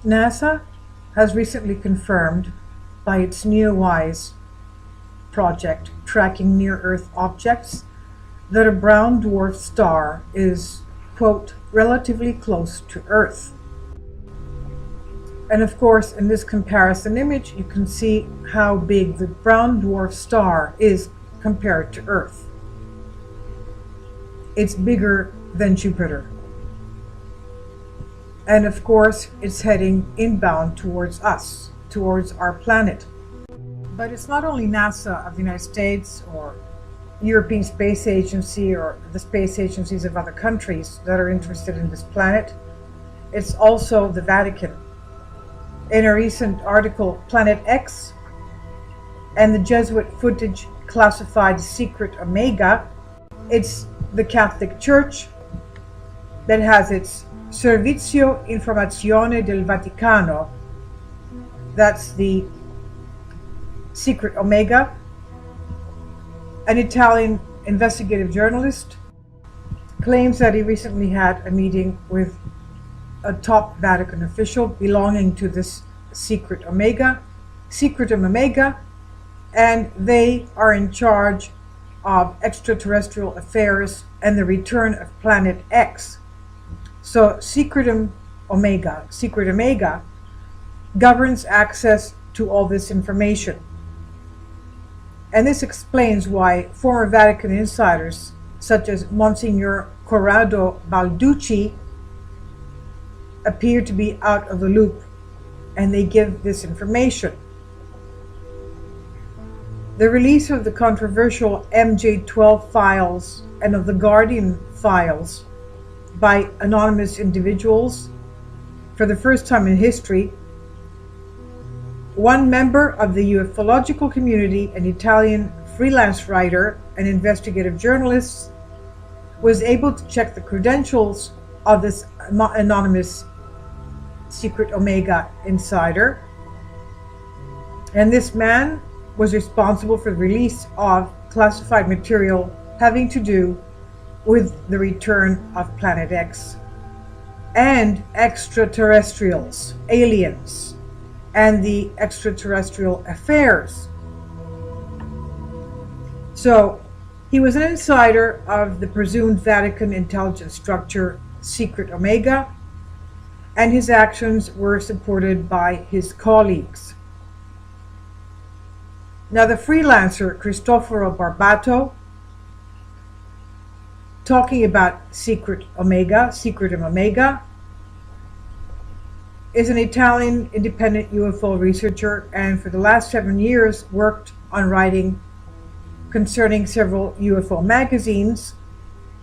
NASA has recently confirmed by its NEOWISE project tracking near-Earth objects that a brown dwarf star is, quote, relatively close to Earth. And of course, in this comparison image, you can see how big the brown dwarf star is compared to Earth. It's bigger than Jupiter. And of course, it's heading inbound towards us, towards our planet. But it's not only NASA of the United States or European Space Agency or the space agencies of other countries that are interested in this planet. It's also the Vatican. In a recent article, Planet X and the Jesuit footage classified Secret Omega, it's the Catholic Church that has its Servizio Informazione del Vaticano, that's the Secret Omega. An Italian investigative journalist claims that he recently had a meeting with a top Vatican official belonging to this Secretum Omega, and they are in charge of extraterrestrial affairs and the return of Planet X. So Secret Omega, governs access to all this information. And this explains why former Vatican insiders, such as Monsignor Corrado Balducci, appear to be out of the loop, and they give this information. The release of the controversial MJ12 files and of the Guardian files by anonymous individuals for the first time in history. One member of the ufological community, an Italian freelance writer and investigative journalist, was able to check the credentials of this anonymous Secret Omega insider. And this man was responsible for the release of classified material having to do with the return of Planet X and extraterrestrials, aliens, and the extraterrestrial affairs. So he was an insider of the presumed Vatican intelligence structure Secret Omega, and his actions were supported by his colleagues. Now the freelancer Cristoforo Barbato, talking about Secretum Omega, is an Italian independent UFO researcher, and for the last 7 years worked on writing concerning several UFO magazines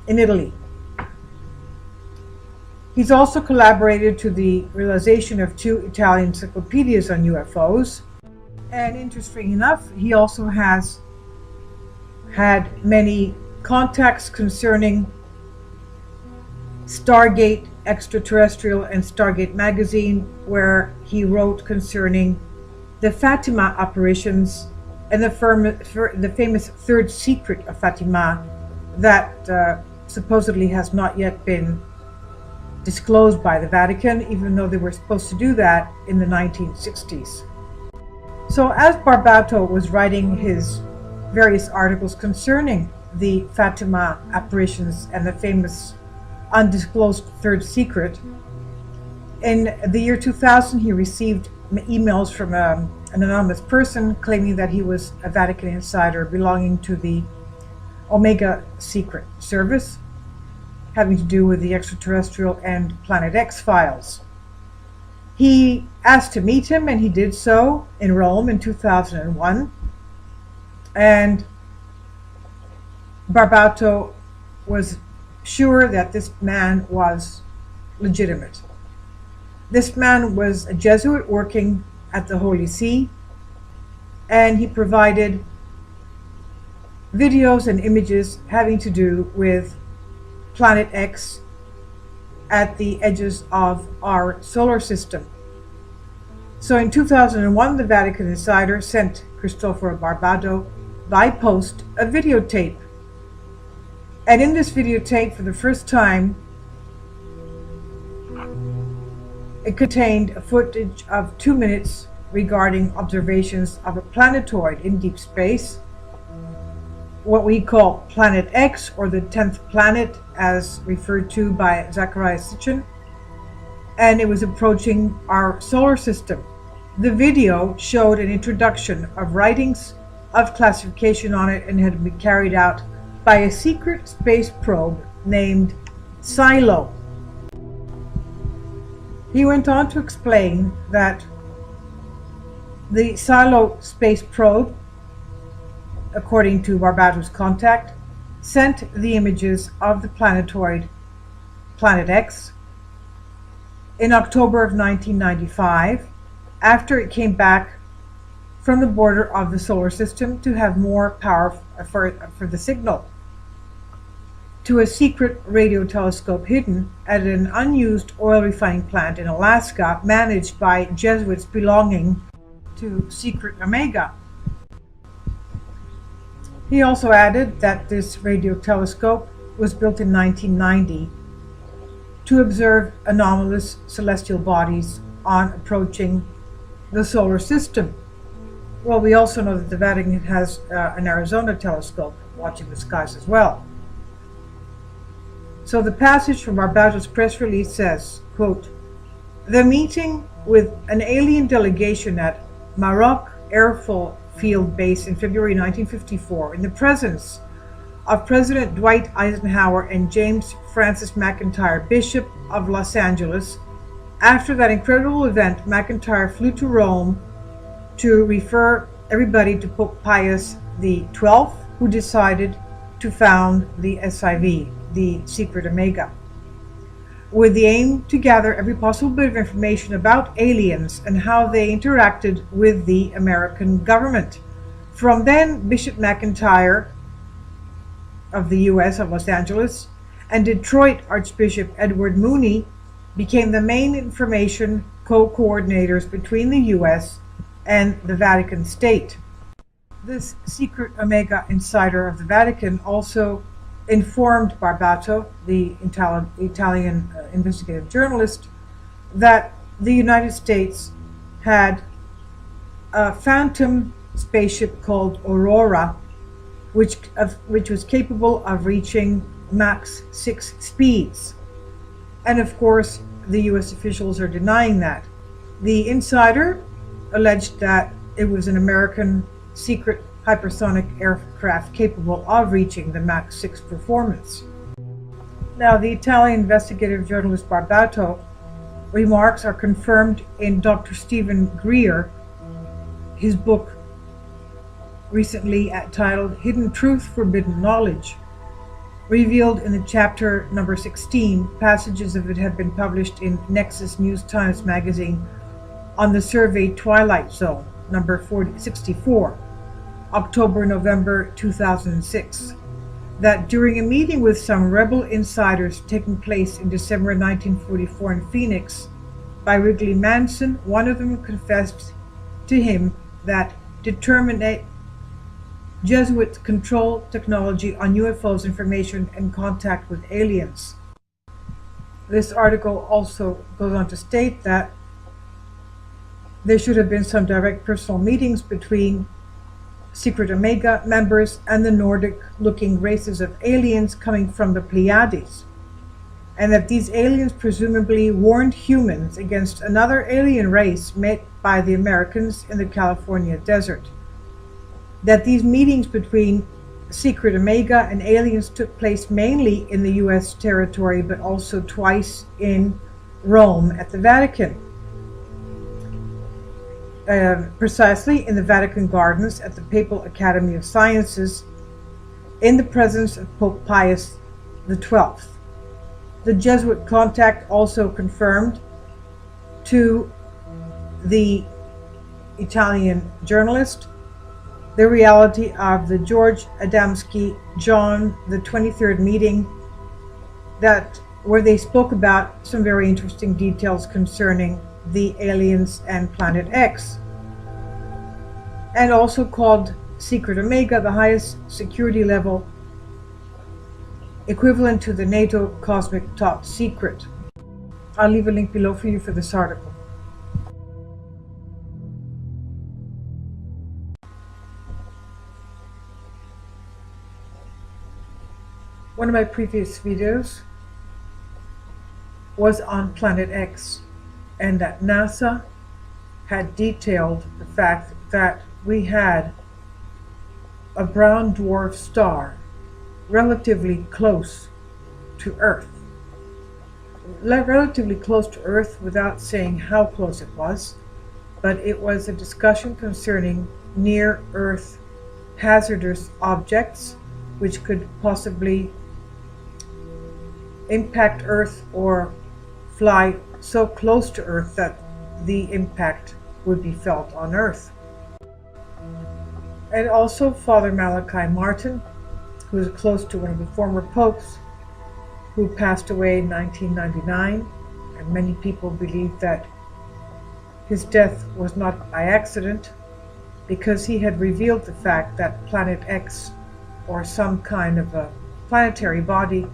in Italy. He's also collaborated to the realization of 2 Italian encyclopedias on UFOs, and interesting enough, he also has had many contacts concerning Stargate Extraterrestrial and Stargate magazine, where he wrote concerning the Fatima apparitions and the famous third secret of Fatima that supposedly has not yet been disclosed by the Vatican, even though they were supposed to do that in the 1960s. So as Barbato was writing his various articles concerning the Fatima apparitions and the famous undisclosed third secret, in the year 2000 he received emails from an anonymous person claiming that he was a Vatican insider belonging to the Omega Secret Service, having to do with the extraterrestrial and Planet X files. He asked to meet him, and he did so in Rome in 2001, and Barbato was sure that this man was legitimate. This man was a Jesuit working at the Holy See, and he provided videos and images having to do with Planet X at the edges of our solar system. So in 2001, the Vatican insider sent Cristoforo Barbato by post a videotape. And in this videotape, for the first time, It contained a footage of 2 minutes regarding observations of a planetoid in deep space, what we call Planet X, or the 10th planet as referred to by Zecharia Sitchin, and it was approaching our solar system. The video showed an introduction of writings of classification on it and had been carried out by a secret space probe named Silo. He went on to explain that the Silo space probe, according to Barbato's contact, sent the images of the planetoid Planet X in October of 1995, after it came back from the border of the solar system to have more power for the signal, to a secret radio telescope hidden at an unused oil refining plant in Alaska managed by Jesuits belonging to Secret Omega. He also added that this radio telescope was built in 1990 to observe anomalous celestial bodies on approaching the solar system. Well, we also know that the Vatican has an Arizona telescope watching the skies as well. So the passage from Barbato's press release says, quote, "The meeting with an alien delegation at Maroc Airfield Base in February 1954 in the presence of President Dwight Eisenhower and James Francis McIntyre, Bishop of Los Angeles. After that incredible event, McIntyre flew to Rome to refer everybody to Pope Pius XII, who decided to found the SIV, the Secret Omega, with the aim to gather every possible bit of information about aliens and how they interacted with the American government. From then, Bishop McIntyre of the U.S. of Los Angeles and Detroit Archbishop Edward Mooney became the main information co-coordinators between the U.S. and the Vatican State. This Secret Omega insider of the Vatican also informed Barbato, the Italian investigative journalist, that the United States had a phantom spaceship called Aurora, which was capable of reaching Mach 6 speeds. And of course, the US officials are denying that. The insider alleged that it was an American secret hypersonic aircraft capable of reaching the Mach 6 performance. Now, the Italian investigative journalist Barbato remarks are confirmed in Dr. Stephen Greer, his book recently titled Hidden Truth, Forbidden Knowledge. Revealed in the chapter number 16, passages of it have been published in Nexus News Times magazine on the survey Twilight Zone, number 64, October-November 2006, that during a meeting with some rebel insiders taking place in December 1944 in Phoenix by Wrigley Manson, one of them confessed to him that determinate Jesuits control technology on UFOs, information, and contact with aliens. This article also goes on to state that there should have been some direct personal meetings between Secret Omega members and the Nordic-looking races of aliens coming from the Pleiades, and that these aliens presumably warned humans against another alien race met by the Americans in the California desert. That these meetings between Secret Omega and aliens took place mainly in the US territory, but also twice in Rome at the Vatican. Precisely in the Vatican Gardens at the Papal Academy of Sciences, in the presence of Pope Pius XII. The Jesuit contact also confirmed to the Italian journalist the reality of the George Adamski John the 23rd meeting, where they spoke about some very interesting details concerning the aliens and Planet X, and also called Secret Omega the highest security level equivalent to the NATO Cosmic Top Secret. I'll leave a link below for you for this article. One of my previous videos was on Planet X, and that NASA had detailed the fact that we had a brown dwarf star relatively close to Earth. Relatively close to Earth without saying how close it was, but it was a discussion concerning near-Earth hazardous objects which could possibly impact Earth or fly so close to Earth that the impact would be felt on Earth. And also Father Malachi Martin, who is close to one of the former popes, who passed away in 1999, and many people believe that his death was not by accident, because he had revealed the fact that Planet X, or some kind of a planetary body,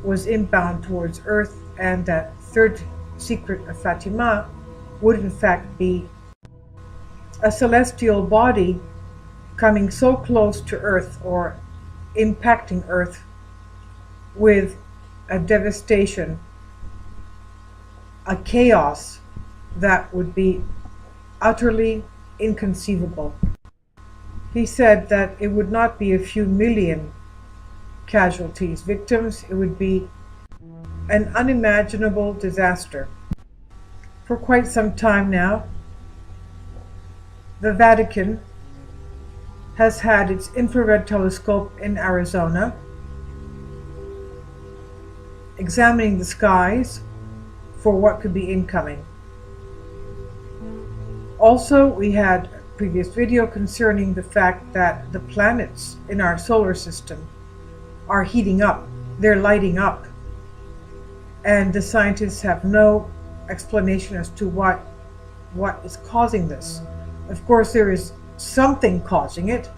was inbound towards Earth, and that third secret of Fatima would in fact be a celestial body coming so close to Earth or impacting Earth with a devastation, a chaos that would be utterly inconceivable. He said that it would not be a few million casualties, victims, it would be an unimaginable disaster. For quite some time now, the Vatican has had its infrared telescope in Arizona examining the skies for what could be incoming. Also, we had a previous video concerning the fact that the planets in our solar system are heating up, they're lighting up, and the scientists have no explanation as to what is causing this. Of course, there is something causing it,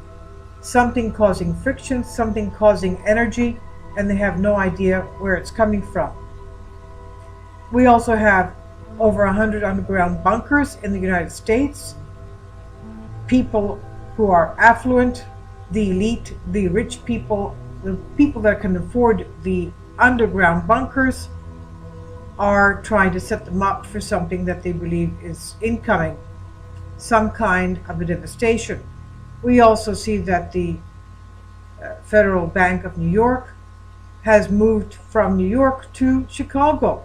something causing friction, something causing energy, and they have no idea where it's coming from. We also have over 100 underground bunkers in the United States. People who are affluent, the elite, the rich people, the people that can afford the underground bunkers, are trying to set them up for something that they believe is incoming, some kind of a devastation. We also see that the Federal Bank of New York has moved from New York to Chicago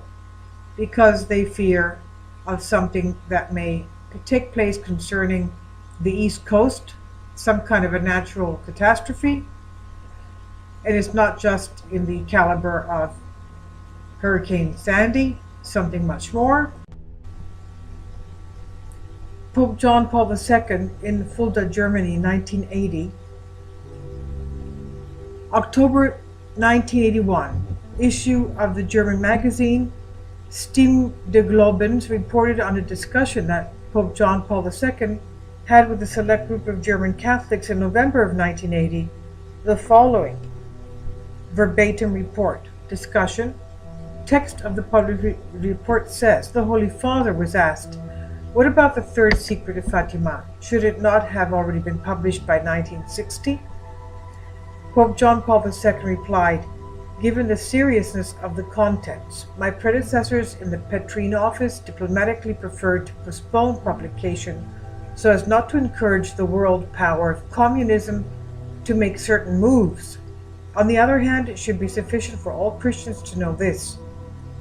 because they fear of something that may take place concerning the East Coast, some kind of a natural catastrophe. And it's not just in the caliber of Hurricane Sandy, something much more. Pope John Paul II in Fulda, Germany, 1980. October 1981, issue of the German magazine Stimme des Glaubens reported on a discussion that Pope John Paul II had with a select group of German Catholics in November of 1980 the following verbatim report. Discussion. Text of the public report says, the Holy Father was asked, what about the third secret of Fatima? Should it not have already been published by 1960? Pope John Paul II replied, given the seriousness of the contents, my predecessors in the Petrine office diplomatically preferred to postpone publication so as not to encourage the world power of communism to make certain moves. On the other hand, it should be sufficient for all Christians to know this.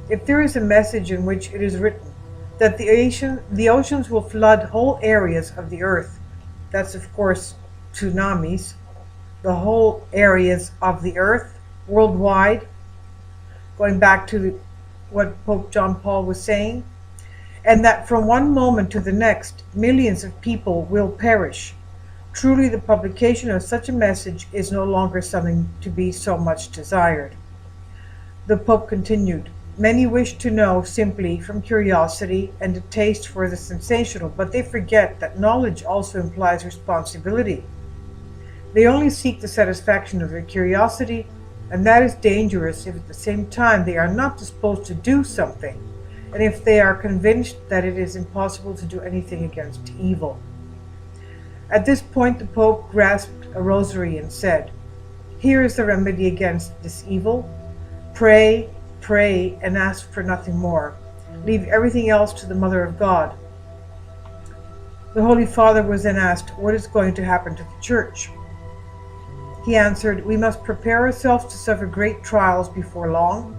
If there is a message in which it is written that the oceans will flood whole areas of the earth, that's of course tsunamis, the whole areas of the earth worldwide, going back to what Pope John Paul was saying, and that from one moment to the next, millions of people will perish. Truly, the publication of such a message is no longer something to be so much desired. The Pope continued, many wish to know simply from curiosity and a taste for the sensational, but they forget that knowledge also implies responsibility. They only seek the satisfaction of their curiosity, and that is dangerous if at the same time they are not disposed to do something. and if they are convinced that it is impossible to do anything against evil. At this point, the Pope grasped a rosary and said, "Here is the remedy against this evil. Pray, pray, and ask for nothing more. Leave everything else to the Mother of God." The Holy Father was then asked, "What is going to happen to the Church?" He answered, "We must prepare ourselves to suffer great trials before long,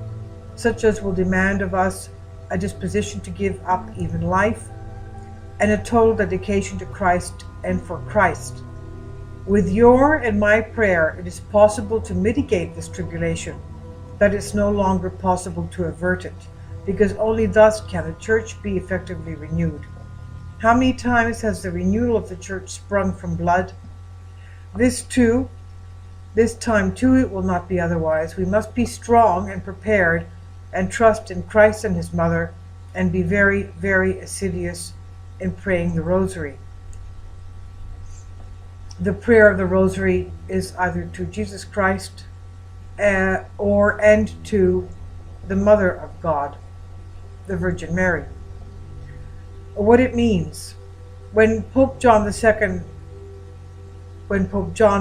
such as will demand of us a disposition to give up even life, and a total dedication to Christ and for Christ. With your and my prayer, it is possible to mitigate this tribulation, but it's no longer possible to avert it, because only thus can the Church be effectively renewed. How many times has the renewal of the Church sprung from blood? This time too it will not be otherwise. We must be strong and prepared, and trust in Christ and his Mother, and be very, very assiduous in praying the Rosary." The prayer of the Rosary is either to Jesus Christ and to the Mother of God, the Virgin Mary. What it means: when Pope John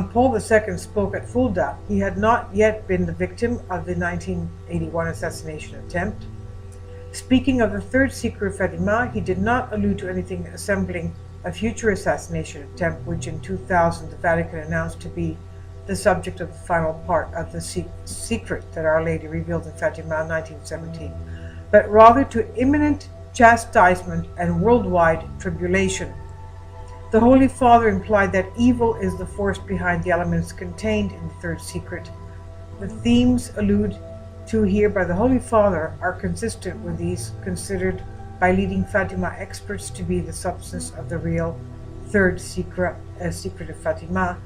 Paul II spoke at Fulda, he had not yet been the victim of the 1981 assassination attempt. Speaking of the third secret of Fatima, he did not allude to anything resembling a future assassination attempt, which in 2000 the Vatican announced to be the subject of the final part of the secret that Our Lady revealed in Fatima in 1917, but rather to imminent chastisement and worldwide tribulation. The Holy Father implied that evil is the force behind the elements contained in the third secret. The themes alluded to here by the Holy Father are consistent with these considered by leading Fatima experts to be the substance of the real third secret of Fatima,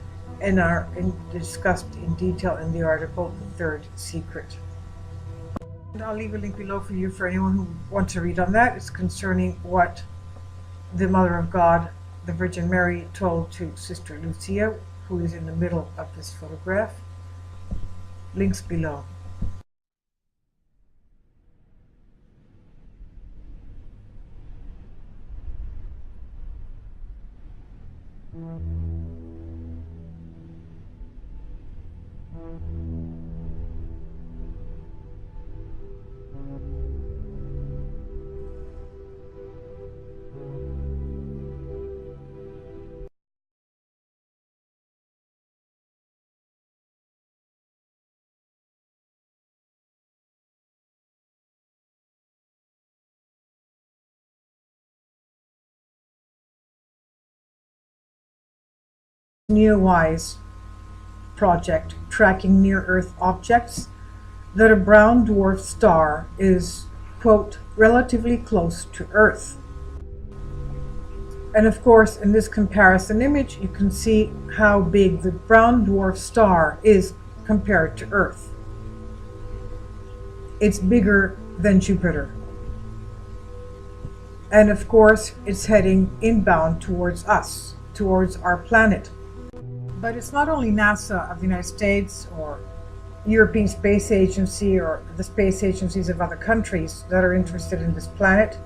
and are discussed in detail in the article The Third Secret. And I'll leave a link below for you for anyone who wants to read on that. It's concerning what the Mother of God, the Virgin Mary, told to Sister Lucia, who is in the middle of this photograph. Links below. NEOWISE project tracking near-Earth objects that a brown dwarf star is, quote, relatively close to Earth. And of course, in this comparison image, you can see how big the brown dwarf star is compared to Earth. It's bigger than Jupiter. And of course, it's heading inbound towards us, towards our planet. But it's not only NASA of the United States or European Space Agency or the space agencies of other countries that are interested in this planet.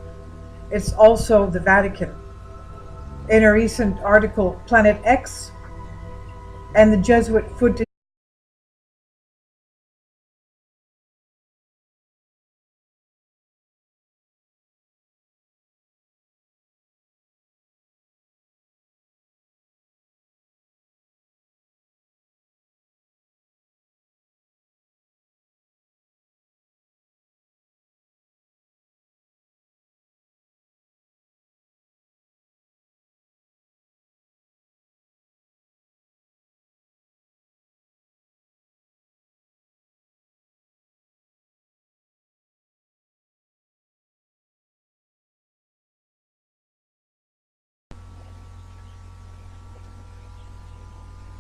It's also the Vatican. In a recent article, Planet X and the Jesuit footage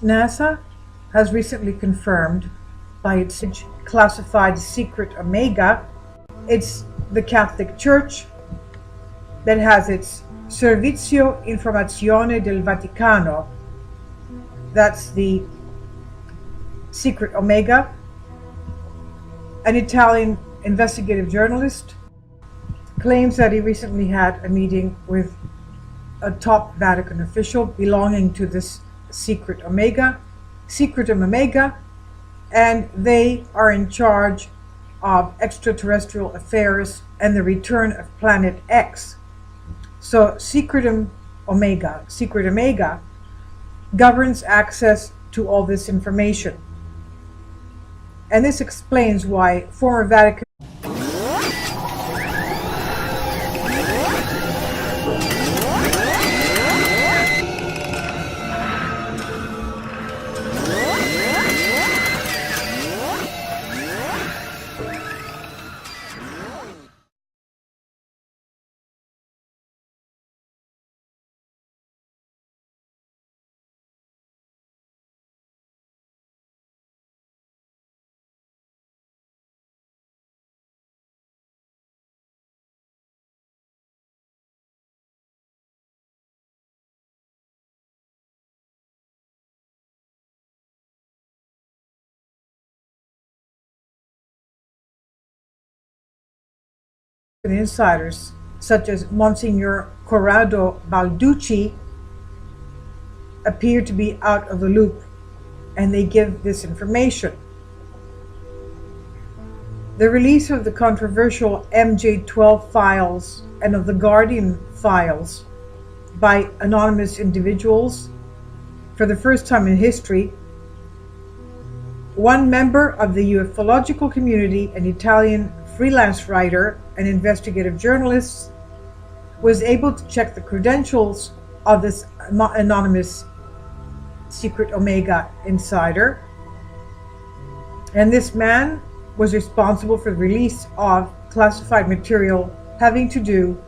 NASA has recently confirmed by its classified secret Omega, it's the Catholic Church that has its Servizio Informazione del Vaticano, that's the secret Omega, an Italian investigative journalist, claims that he recently had a meeting with a top Vatican official belonging to this Secretum Omega, and they are in charge of extraterrestrial affairs and the return of Planet X. So Secret Omega, governs access to all this information. And this explains why former Vatican insiders, such as Monsignor Corrado Balducci, appear to be out of the loop, and they give this information. The release of the controversial MJ12 files and of the Guardian files by anonymous individuals for the first time in history. One member of the ufological community, an Italian freelance writer and investigative journalist, was able to check the credentials of this anonymous Secret Omega insider. And this man was responsible for the release of classified material having to do